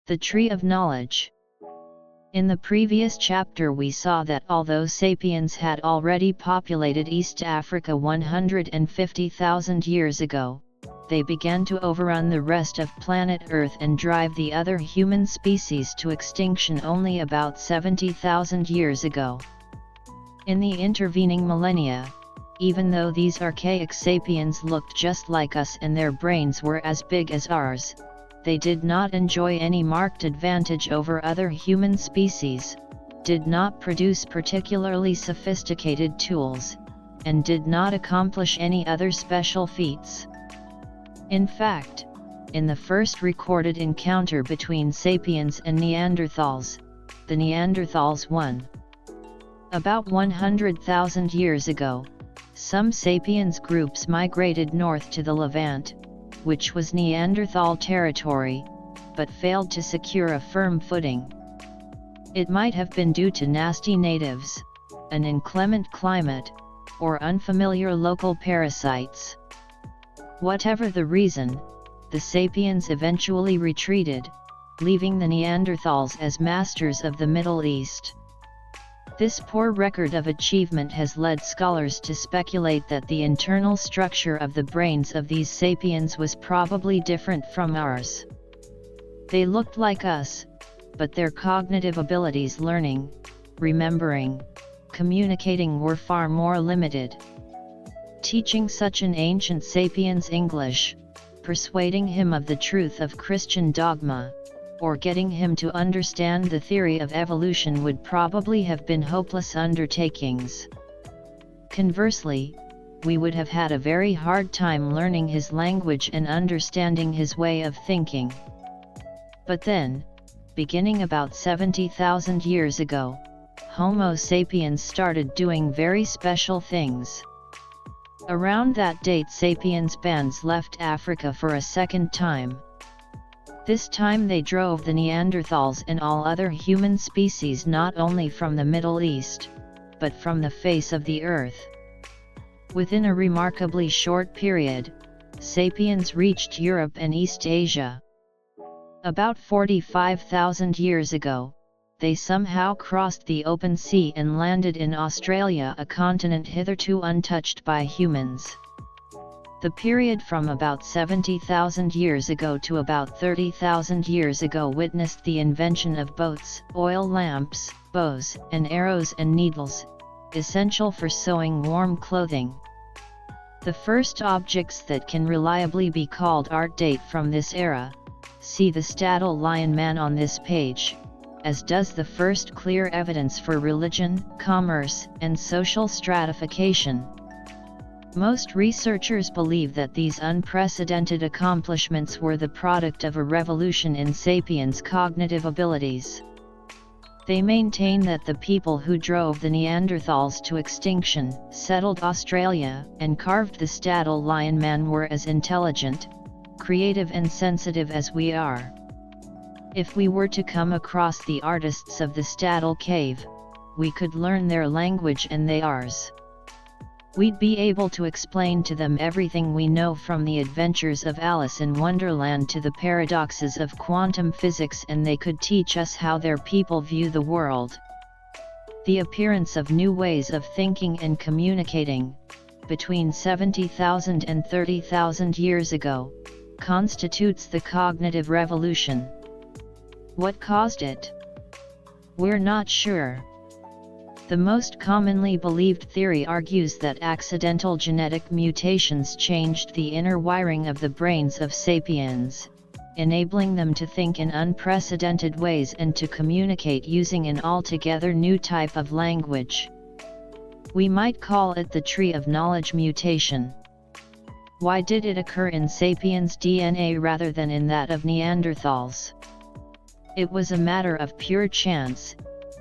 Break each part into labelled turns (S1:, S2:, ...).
S1: The tree of knowledge. In the previous chapter we saw that although sapiens had already populated East Africa 150,000 years ago, they began to overrun the rest of planet Earth and drive the other human species to extinction only about 70,000 years ago. In the intervening millennia, even though these archaic sapiens looked just like us and their brains were as big as ours, they did not enjoy any marked advantage over other human species, did not produce particularly sophisticated tools, and did not accomplish any other special feats. In fact, in the first recorded encounter between sapiens and Neanderthals, the Neanderthals won. About 100,000 years ago, some sapiens groups migrated north to the Levant, which was Neanderthal territory, but failed to secure a firm footing. It might have been due to nasty natives, an inclement climate, or unfamiliar local parasites. Whatever the reason, the sapiens eventually retreated, leaving the Neanderthals as masters of the Middle East. This poor record of achievement has led scholars to speculate that the internal structure of the brains of these sapiens was probably different from ours. They looked like us, but their cognitive abilities, learning, remembering, communicating, were far more limited. Teaching such an ancient sapiens English, persuading him of the truth of Christian dogma, or getting him to understand the theory of evolution would probably have been hopeless undertakings. Conversely, we would have had a very hard time learning his language and understanding his way of thinking. But then, beginning about 70,000 years ago, Homo sapiens started doing very special things. Around that date, sapiens bands left Africa for a second time. This time they drove the Neanderthals and all other human species not only from the Middle East, but from the face of the earth. Within a remarkably short period, sapiens reached Europe and East Asia. About 45,000 years ago, they somehow crossed the open sea and landed in Australia, a continent hitherto untouched by humans. The period from about 70,000 years ago to about 30,000 years ago witnessed the invention of boats, oil lamps, bows and arrows, and needles, essential for sewing warm clothing. The first objects that can reliably be called art date from this era. See the Staddle Lion Man on this page, as does the first clear evidence for religion, commerce, and social stratification. Most researchers believe that these unprecedented accomplishments were the product of a revolution in sapiens' cognitive abilities. They maintain that the people who drove the Neanderthals to extinction, settled Australia, and carved the Staddle Lion Man were as intelligent, creative and sensitive as we are. If we were to come across the artists of the Staddle Cave, we could learn their language and they ours. We'd be able to explain to them everything we know, from the adventures of Alice in Wonderland to the paradoxes of quantum physics, and they could teach us how their people view the world. The appearance of new ways of thinking and communicating, between 70,000 and 30,000 years ago, constitutes the cognitive revolution. What caused it? We're not sure. The most commonly believed theory argues that accidental genetic mutations changed the inner wiring of the brains of sapiens, enabling them to think in unprecedented ways and to communicate using an altogether new type of language. We might call it the tree of knowledge mutation. Why did it occur in sapiens' DNA rather than in that of Neanderthals? It was a matter of pure chance,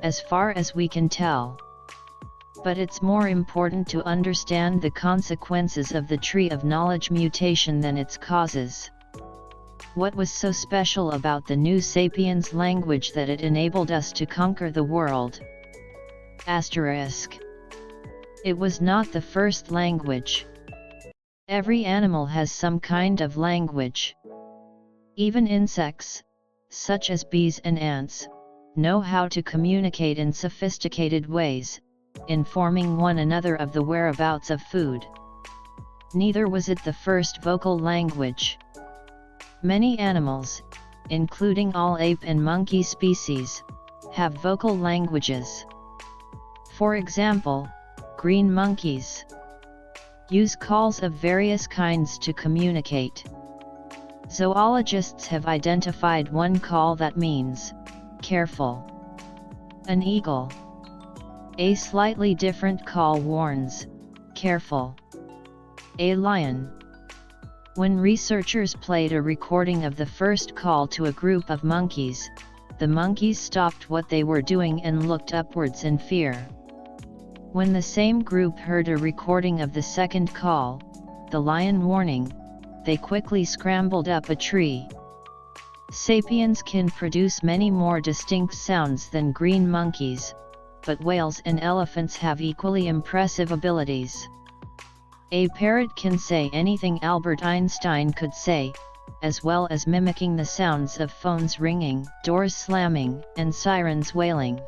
S1: as far as we can tell. But it's more important to understand the consequences of the tree of knowledge mutation than its causes. What was so special about the new sapiens language that it enabled us to conquer the world? Asterisk. It was not the first language. Every animal has some kind of language. Even insects, such as bees and ants, know how to communicate in sophisticated ways, informing one another of the whereabouts of food. Neither was it the first vocal language. Many animals, including all ape and monkey species, have vocal languages. For example, green monkeys use calls of various kinds to communicate. Zoologists have identified one call that means, careful. An eagle. A slightly different call warns, careful. A lion. When researchers played a recording of the first call to a group of monkeys, the monkeys stopped what they were doing and looked upwards in fear. When the same group heard a recording of the second call, the lion warning, they quickly scrambled up a tree. Sapiens can produce many more distinct sounds than green monkeys, but whales and elephants have equally impressive abilities. A parrot can say anything Albert Einstein could say, as well as mimicking the sounds of phones ringing, doors slamming, and sirens wailing.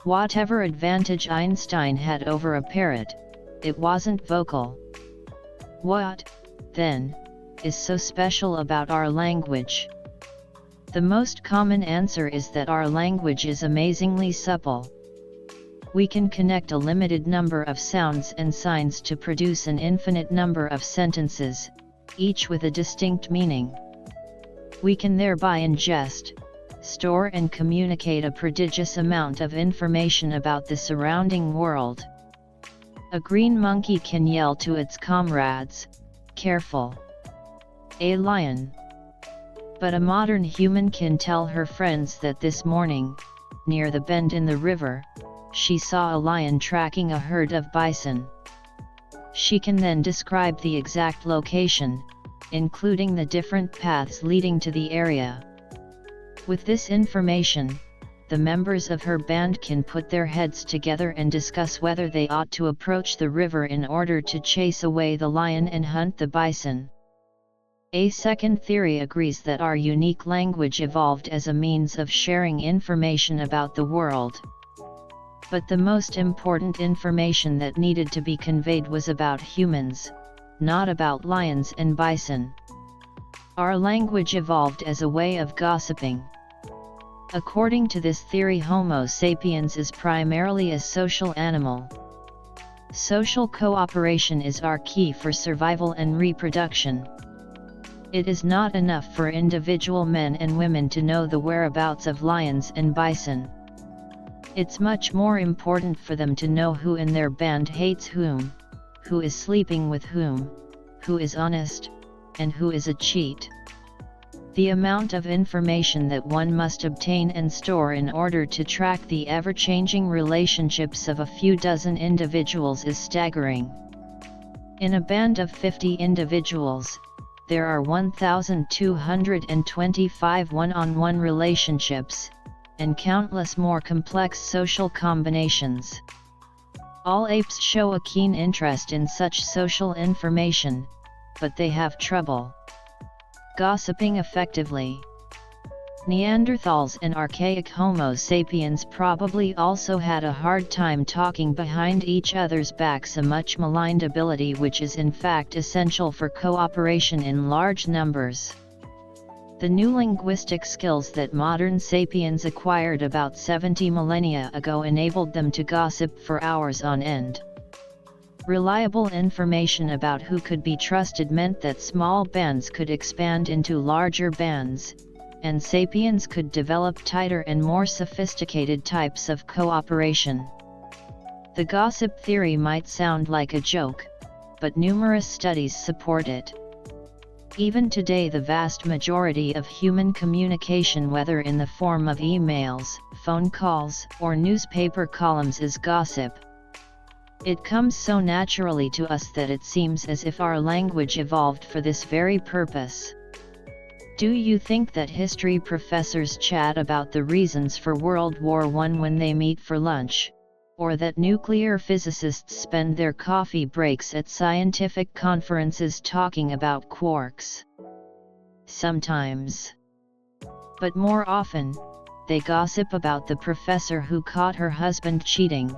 S1: Whatever advantage Einstein had over a parrot, it wasn't vocal. What, then, is so special about our language? The most common answer is that our language is amazingly supple. We can connect a limited number of sounds and signs to produce an infinite number of sentences, each with a distinct meaning. We can thereby ingest, store and communicate a prodigious amount of information about the surrounding world. A green monkey can yell to its comrades, careful. A lion. But a modern human can tell her friends that this morning, near the bend in the river, she saw a lion tracking a herd of bison. She can then describe the exact location, including the different paths leading to the area. With this information, the members of her band can put their heads together and discuss whether they ought to approach the river in order to chase away the lion and hunt the bison. A second theory agrees that our unique language evolved as a means of sharing information about the world. But the most important information that needed to be conveyed was about humans, not about lions and bison. Our language evolved as a way of gossiping. According to this theory, Homo sapiens is primarily a social animal. Social cooperation is our key for survival and reproduction. It is not enough for individual men and women to know the whereabouts of lions and bison. It's much more important for them to know who in their band hates whom, who is sleeping with whom, who is honest, and who is a cheat. The amount of information that one must obtain and store in order to track the ever-changing relationships of a few dozen individuals is staggering. In a band of 50 individuals, there are 1,225 one-on-one relationships, and countless more complex social combinations. All apes show a keen interest in such social information, but they have trouble gossiping effectively. Neanderthals and archaic Homo sapiens probably also had a hard time talking behind each other's backs, a much maligned ability which is in fact essential for cooperation in large numbers. The new linguistic skills that modern sapiens acquired about 70 millennia ago enabled them to gossip for hours on end. Reliable information about who could be trusted meant that small bands could expand into larger bands, and sapiens could develop tighter and more sophisticated types of cooperation. The gossip theory might sound like a joke, but numerous studies support it. Even today, the vast majority of human communication, whether in the form of emails, phone calls, or newspaper columns, is gossip. It comes so naturally to us that it seems as if our language evolved for this very purpose. Do you think that history professors chat about the reasons for World War I when they meet for lunch? Or that nuclear physicists spend their coffee breaks at scientific conferences talking about quarks? Sometimes. But more often, they gossip about the professor who caught her husband cheating,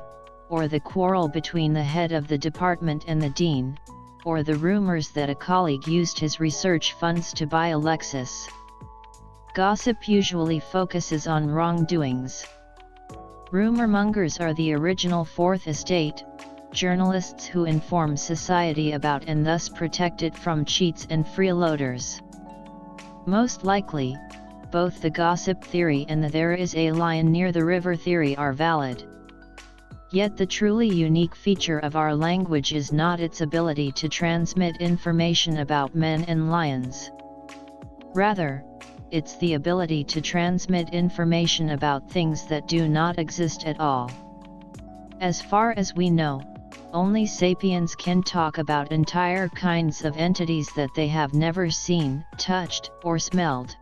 S1: or the quarrel between the head of the department and the dean, or the rumors that a colleague used his research funds to buy a Lexus. Gossip usually focuses on wrongdoings. Rumor-mongers are the original Fourth Estate, journalists who inform society about and thus protect it from cheats and freeloaders. Most likely, both the gossip theory and the "there is a lion near the river" theory are valid. Yet the truly unique feature of our language is not its ability to transmit information about men and lions. Rather, it's the ability to transmit information about things that do not exist at all. As far as we know, only sapiens can talk about entire kinds of entities that they have never seen, touched, or smelled.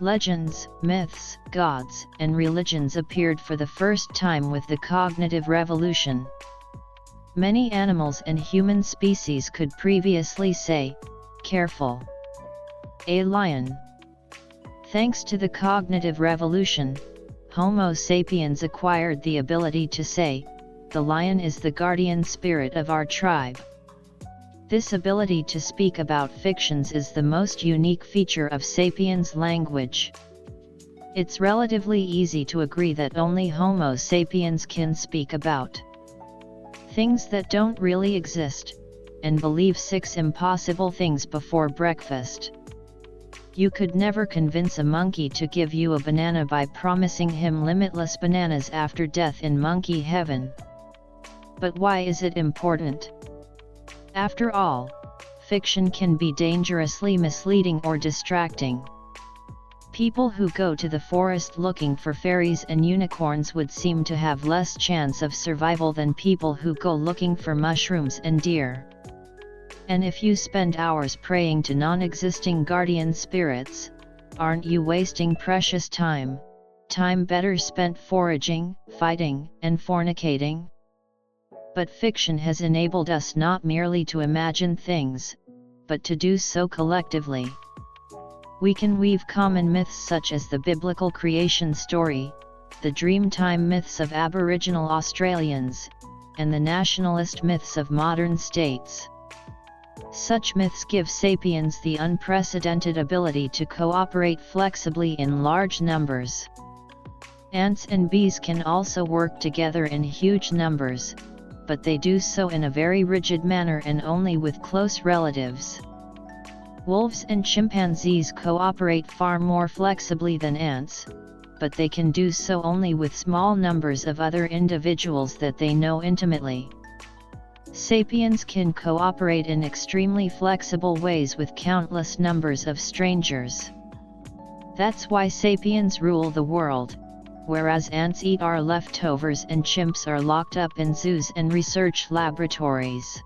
S1: Legends, myths, gods, and religions appeared for the first time with the cognitive revolution. Many animals and human species could previously say, "Careful! A lion." Thanks to the cognitive revolution, Homo sapiens acquired the ability to say, "The lion is the guardian spirit of our tribe." This ability to speak about fictions is the most unique feature of sapiens language. It's relatively easy to agree that only Homo sapiens can speak about things that don't really exist, and believe 6 impossible things before breakfast. You could never convince a monkey to give you a banana by promising him limitless bananas after death in monkey heaven. But why is it important? After all, fiction can be dangerously misleading or distracting. People who go to the forest looking for fairies and unicorns would seem to have less chance of survival than people who go looking for mushrooms and deer. And if you spend hours praying to non-existing guardian spirits, aren't you wasting precious time better spent foraging, fighting, and fornicating? But fiction has enabled us not merely to imagine things, but to do so collectively. We can weave common myths such as the biblical creation story, the Dreamtime myths of Aboriginal Australians, and the nationalist myths of modern states. Such myths give sapiens the unprecedented ability to cooperate flexibly in large numbers. Ants and bees can also work together in huge numbers, but they do so in a very rigid manner and only with close relatives. Wolves and chimpanzees cooperate far more flexibly than ants, but they can do so only with small numbers of other individuals that they know intimately. Sapiens can cooperate in extremely flexible ways with countless numbers of strangers. That's why sapiens rule the world, whereas ants eat our leftovers and chimps are locked up in zoos and research laboratories.